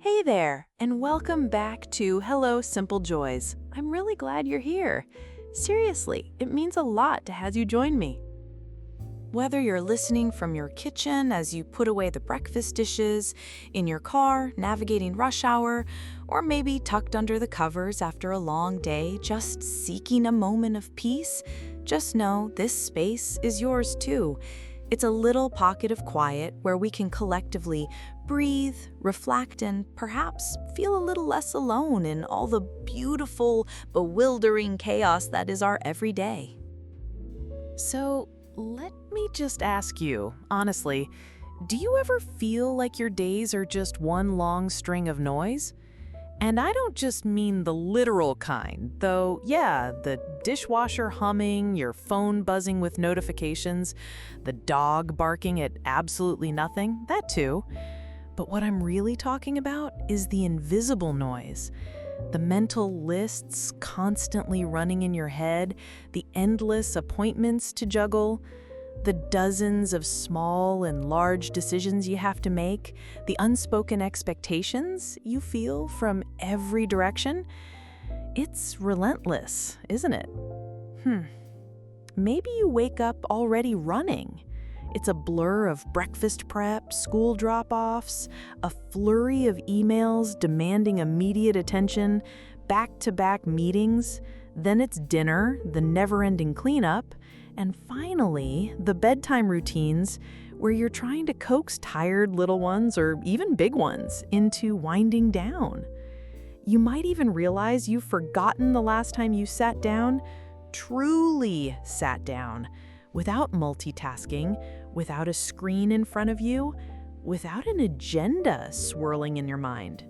Hey there, and welcome back to Hello Simple Joys. I'm really glad you're here. Seriously, it means a lot to have you join me. Whether you're listening from your kitchen as you put away the breakfast dishes, in your car, navigating rush hour, or maybe tucked under the covers after a long day, just seeking a moment of peace, just know this space is yours too. It's a little pocket of quiet where we can collectively breathe, reflect, and perhaps feel a little less alone in all the beautiful, bewildering chaos that is our everyday. So, let me just ask you, honestly, do you ever feel like your days are just one long string of noise? And I don't just mean the literal kind, though, yeah, the dishwasher humming, your phone buzzing with notifications, the dog barking at absolutely nothing, that too. But what I'm really talking about is the invisible noise. The mental lists constantly running in your head, the endless appointments to juggle, the dozens of small and large decisions you have to make, the unspoken expectations you feel from every direction. It's relentless, isn't it? Maybe you wake up already running. It's a blur of breakfast prep, school drop-offs, a flurry of emails demanding immediate attention, back-to-back meetings, then it's dinner, the never-ending cleanup, and finally, the bedtime routines where you're trying to coax tired little ones or even big ones into winding down. You might even realize you've forgotten the last time you sat down, truly sat down, without multitasking, without a screen in front of you, without an agenda swirling in your mind.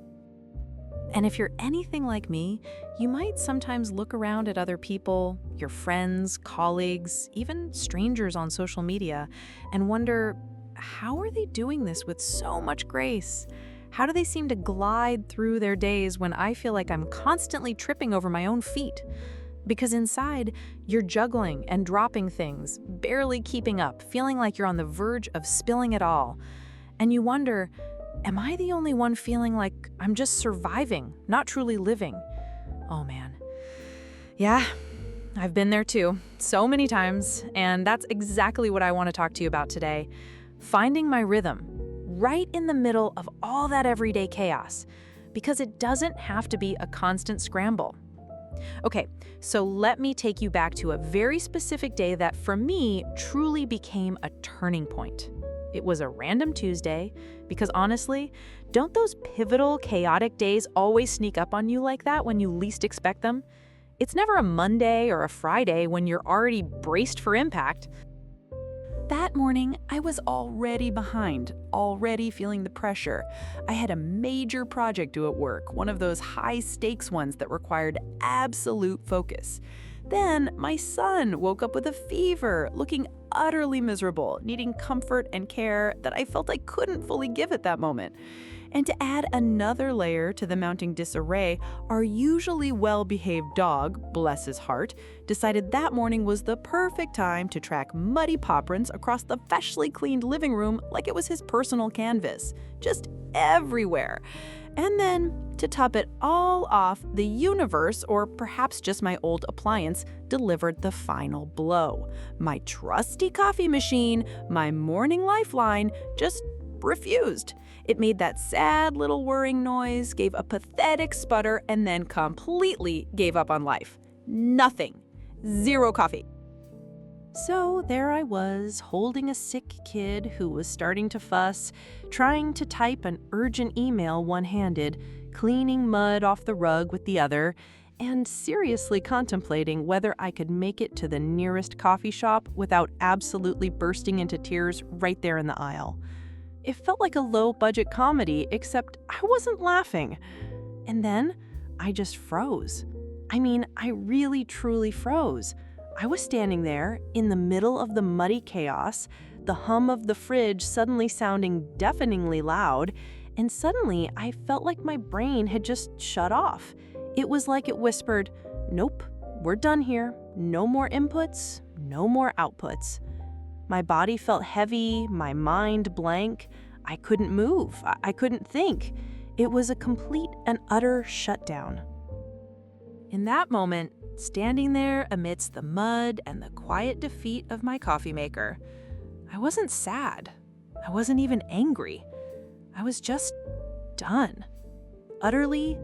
And if you're anything like me, you might sometimes look around at other people, your friends, colleagues, even strangers on social media, and wonder, how are they doing this with so much grace? How do they seem to glide through their days when I feel like I'm constantly tripping over my own feet? Because inside, you're juggling and dropping things, barely keeping up, feeling like you're on the verge of spilling it all. And you wonder, am I the only one feeling like I'm just surviving, not truly living? Oh man. Yeah, I've been there too, so many times, and that's exactly what I want to talk to you about today. Finding my rhythm, right in the middle of all that everyday chaos, because it doesn't have to be a constant scramble. Okay, so let me take you back to a very specific day that for me truly became a turning point. It was a random Tuesday, because honestly, don't those pivotal, chaotic days always sneak up on you like that when you least expect them? It's never a Monday or a Friday when you're already braced for impact. That morning, I was already behind, already feeling the pressure. I had a major project due at work, one of those high-stakes ones that required absolute focus. Then, my son woke up with a fever, looking utterly miserable, needing comfort and care that I felt I couldn't fully give at that moment. And to add another layer to the mounting disarray, our usually well-behaved dog, bless his heart, decided that morning was the perfect time to track muddy paw prints across the freshly cleaned living room like it was his personal canvas, just everywhere. And then, to top it all off, the universe, or perhaps just my old appliance, delivered the final blow. My trusty coffee machine, my morning lifeline, just refused. It made that sad little whirring noise, gave a pathetic sputter, and then completely gave up on life. Nothing. Zero coffee. So there I was, holding a sick kid who was starting to fuss, trying to type an urgent email one-handed, cleaning mud off the rug with the other, and seriously contemplating whether I could make it to the nearest coffee shop without absolutely bursting into tears right there in the aisle. It felt like a low-budget comedy, except I wasn't laughing. And then I just froze. I mean, I really, truly froze. I was standing there in the middle of the muddy chaos, the hum of the fridge suddenly sounding deafeningly loud, and suddenly I felt like my brain had just shut off. It was like it whispered, "Nope, we're done here. No more inputs, no more outputs." My body felt heavy, my mind blank. I couldn't move. I couldn't think. It was a complete and utter shutdown. In that moment, standing there amidst the mud and the quiet defeat of my coffee maker, I wasn't sad. I wasn't even angry. I was just done. Utterly,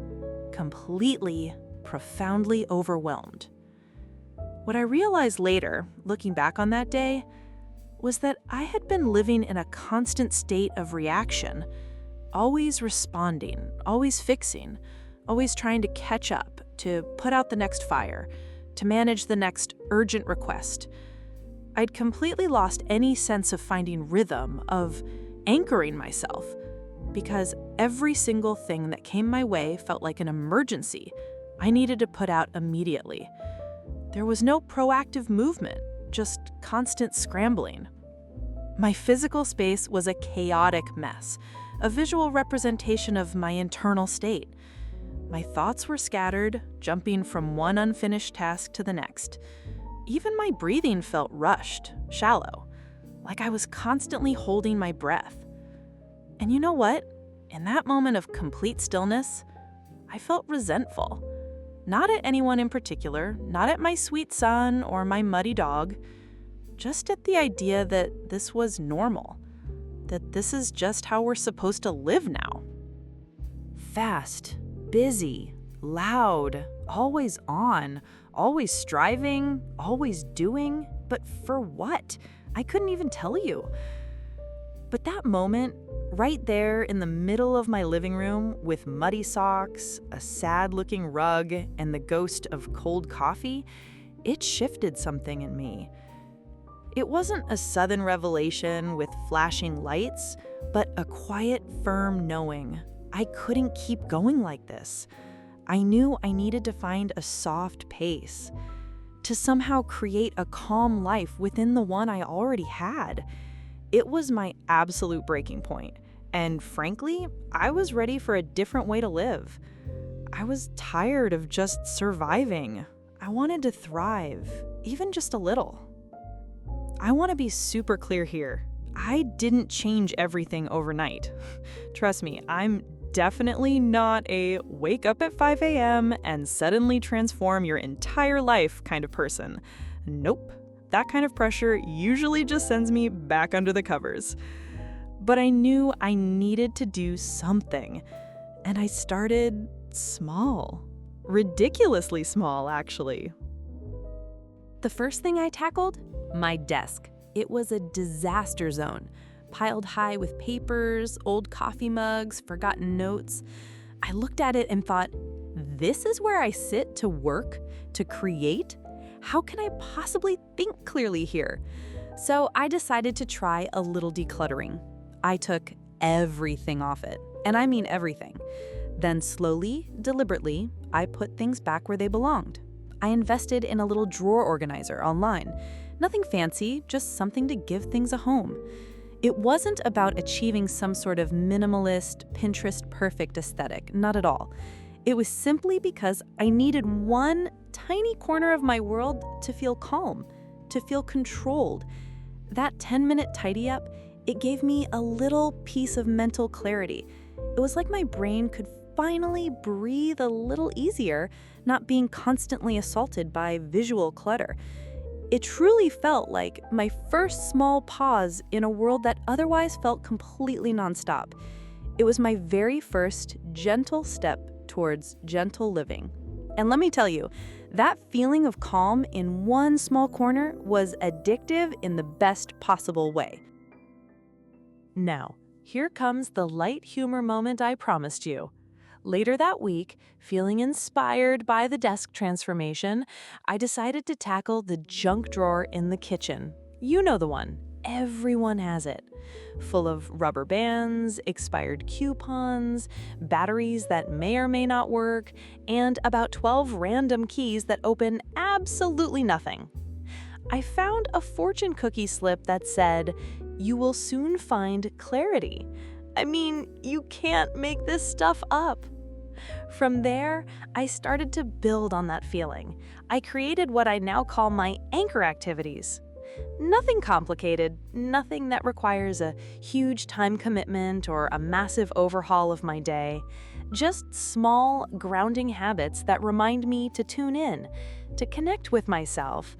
completely, profoundly overwhelmed. What I realized later, looking back on that day, was that I had been living in a constant state of reaction, always responding, always fixing, always trying to catch up, to put out the next fire, to manage the next urgent request. I'd completely lost any sense of finding rhythm, of anchoring myself, because every single thing that came my way felt like an emergency I needed to put out immediately. There was no proactive movement, just constant scrambling. My physical space was a chaotic mess, a visual representation of my internal state. My thoughts were scattered, jumping from one unfinished task to the next. Even my breathing felt rushed, shallow, like I was constantly holding my breath. And you know what? In that moment of complete stillness, I felt resentful. Not at anyone in particular, not at my sweet son or my muddy dog, just at the idea that this was normal, that this is just how we're supposed to live now. Fast, busy, loud, always on, always striving, always doing, but for what? I couldn't even tell you. But that moment, right there in the middle of my living room with muddy socks, a sad-looking rug, and the ghost of cold coffee, it shifted something in me. It wasn't a sudden revelation with flashing lights, but a quiet, firm knowing. I couldn't keep going like this. I knew I needed to find a soft pace, to somehow create a calm life within the one I already had. It was my absolute breaking point, and frankly, I was ready for a different way to live. I was tired of just surviving. I wanted to thrive, even just a little. I want to be super clear here. I didn't change everything overnight. Trust me, I'm definitely not a wake up at 5 a.m. and suddenly transform your entire life kind of person. Nope. That kind of pressure usually just sends me back under the covers. But I knew I needed to do something. And I started small. Ridiculously small, actually. The first thing I tackled? My desk. It was a disaster zone, piled high with papers, old coffee mugs, forgotten notes. I looked at it and thought, this is where I sit to work, to create? How can I possibly think clearly here? So I decided to try a little decluttering. I took everything off it, and I mean everything. Then slowly, deliberately, I put things back where they belonged. I invested in a little drawer organizer online. Nothing fancy, just something to give things a home. It wasn't about achieving some sort of minimalist, Pinterest-perfect aesthetic, not at all. It was simply because I needed one tiny corner of my world to feel calm, to feel controlled. That 10-minute tidy up, it gave me a little piece of mental clarity. It was like my brain could finally breathe a little easier, not being constantly assaulted by visual clutter. It truly felt like my first small pause in a world that otherwise felt completely nonstop. It was my very first gentle step towards gentle living. And let me tell you, that feeling of calm in one small corner was addictive in the best possible way. Now, here comes the light humor moment I promised you. Later that week, feeling inspired by the desk transformation, I decided to tackle the junk drawer in the kitchen. You know the one. Everyone has it. Full of rubber bands, expired coupons, batteries that may or may not work, and about 12 random keys that open absolutely nothing. I found a fortune cookie slip that said, "You will soon find clarity." I mean, you can't make this stuff up. From there, I started to build on that feeling. I created what I now call my anchor activities. Nothing complicated, nothing that requires a huge time commitment or a massive overhaul of my day. Just small, grounding habits that remind me to tune in, to connect with myself,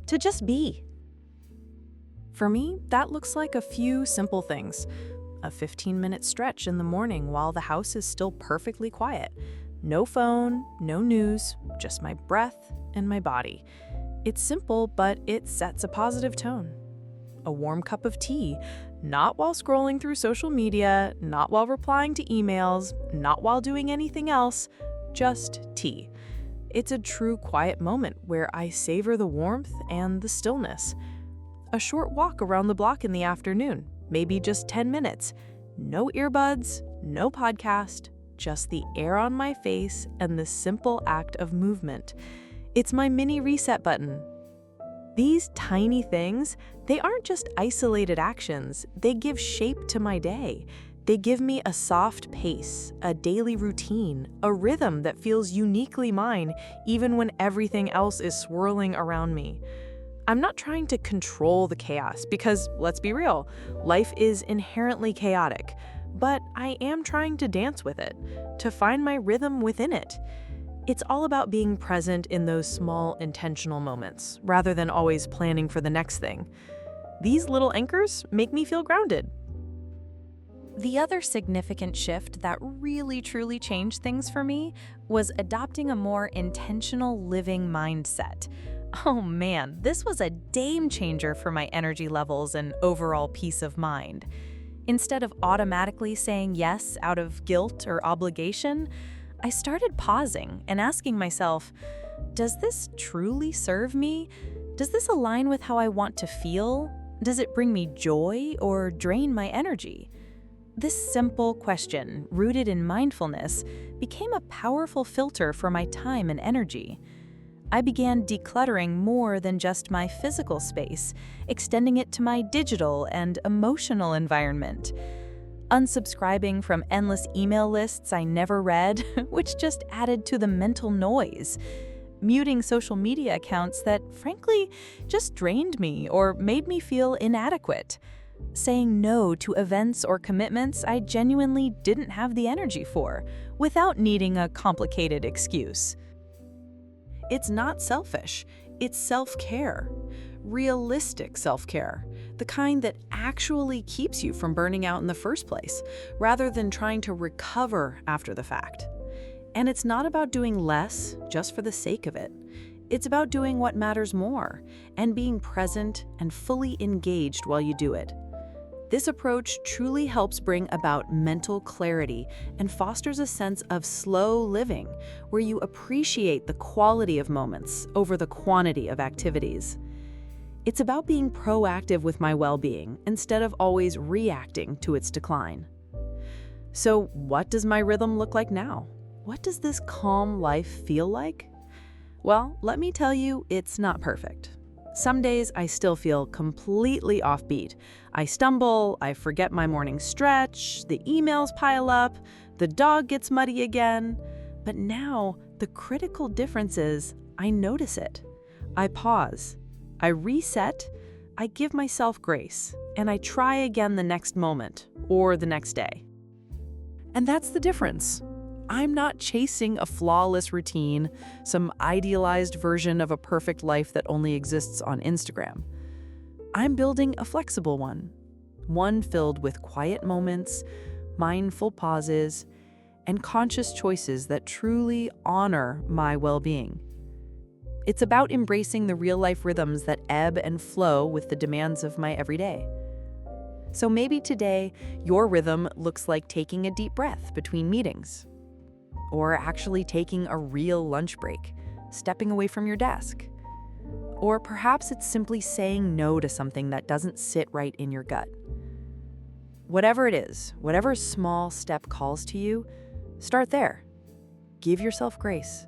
to just be. For me, that looks like a few simple things. A 15-minute stretch in the morning while the house is still perfectly quiet. No phone, no news, just my breath and my body. It's simple, but it sets a positive tone. A warm cup of tea, not while scrolling through social media, not while replying to emails, not while doing anything else, just tea. It's a true quiet moment where I savor the warmth and the stillness. A short walk around the block in the afternoon, maybe just 10 minutes. No earbuds, no podcast, just the air on my face and the simple act of movement. It's my mini reset button. These tiny things, they aren't just isolated actions. They give shape to my day. They give me a soft pace, a daily routine, a rhythm that feels uniquely mine, even when everything else is swirling around me. I'm not trying to control the chaos because, let's be real, life is inherently chaotic. But I am trying to dance with it, to find my rhythm within it. It's all about being present in those small, intentional moments, rather than always planning for the next thing. These little anchors make me feel grounded. The other significant shift that really truly changed things for me was adopting a more intentional living mindset. Oh man, this was a game changer for my energy levels and overall peace of mind. Instead of automatically saying yes out of guilt or obligation, I started pausing and asking myself, does this truly serve me? Does this align with how I want to feel? Does it bring me joy or drain my energy? This simple question, rooted in mindfulness, became a powerful filter for my time and energy. I began decluttering more than just my physical space, extending it to my digital and emotional environment. Unsubscribing from endless email lists I never read, which just added to the mental noise. Muting social media accounts that, frankly, just drained me or made me feel inadequate. Saying no to events or commitments I genuinely didn't have the energy for, without needing a complicated excuse. It's not selfish, it's self-care. Realistic self-care, the kind that actually keeps you from burning out in the first place, rather than trying to recover after the fact. And it's not about doing less just for the sake of it. It's about doing what matters more and being present and fully engaged while you do it. This approach truly helps bring about mental clarity and fosters a sense of slow living, where you appreciate the quality of moments over the quantity of activities. It's about being proactive with my well-being instead of always reacting to its decline. So, what does my rhythm look like now? What does this calm life feel like? Well, let me tell you, it's not perfect. Some days I still feel completely offbeat. I stumble, I forget my morning stretch, the emails pile up, the dog gets muddy again. But now, the critical difference is I notice it. I pause. I reset. I give myself grace. And I try again the next moment or the next day. And that's the difference. I'm not chasing a flawless routine, some idealized version of a perfect life that only exists on Instagram. I'm building a flexible one filled with quiet moments, mindful pauses, and conscious choices that truly honor my well-being. It's about embracing the real-life rhythms that ebb and flow with the demands of my everyday. So maybe today, your rhythm looks like taking a deep breath between meetings, or actually taking a real lunch break, stepping away from your desk. Or perhaps it's simply saying no to something that doesn't sit right in your gut. Whatever it is, whatever small step calls to you, start there. Give yourself grace.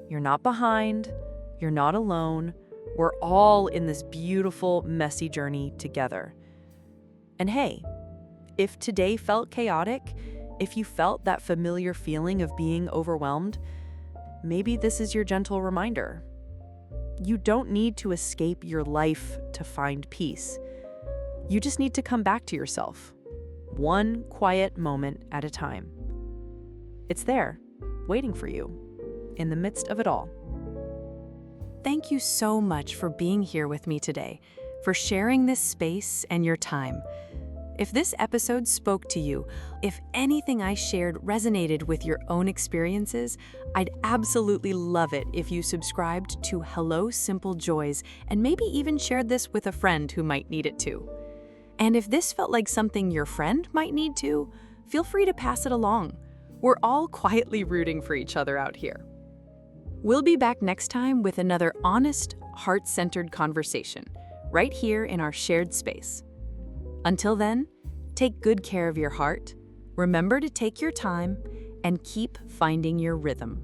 You're not behind, you're not alone. We're all in this beautiful, messy journey together. And hey, if today felt chaotic, if you felt that familiar feeling of being overwhelmed, maybe this is your gentle reminder. You don't need to escape your life to find peace. You just need to come back to yourself, one quiet moment at a time. It's there, waiting for you, in the midst of it all. Thank you so much for being here with me today, for sharing this space and your time. If this episode spoke to you, if anything I shared resonated with your own experiences, I'd absolutely love it if you subscribed to Hello Simple Joys and maybe even shared this with a friend who might need it too. And if this felt like something your friend might need too, feel free to pass it along. We're all quietly rooting for each other out here. We'll be back next time with another honest, heart-centered conversation, right here in our shared space. Until then, take good care of your heart, remember to take your time, and keep finding your rhythm.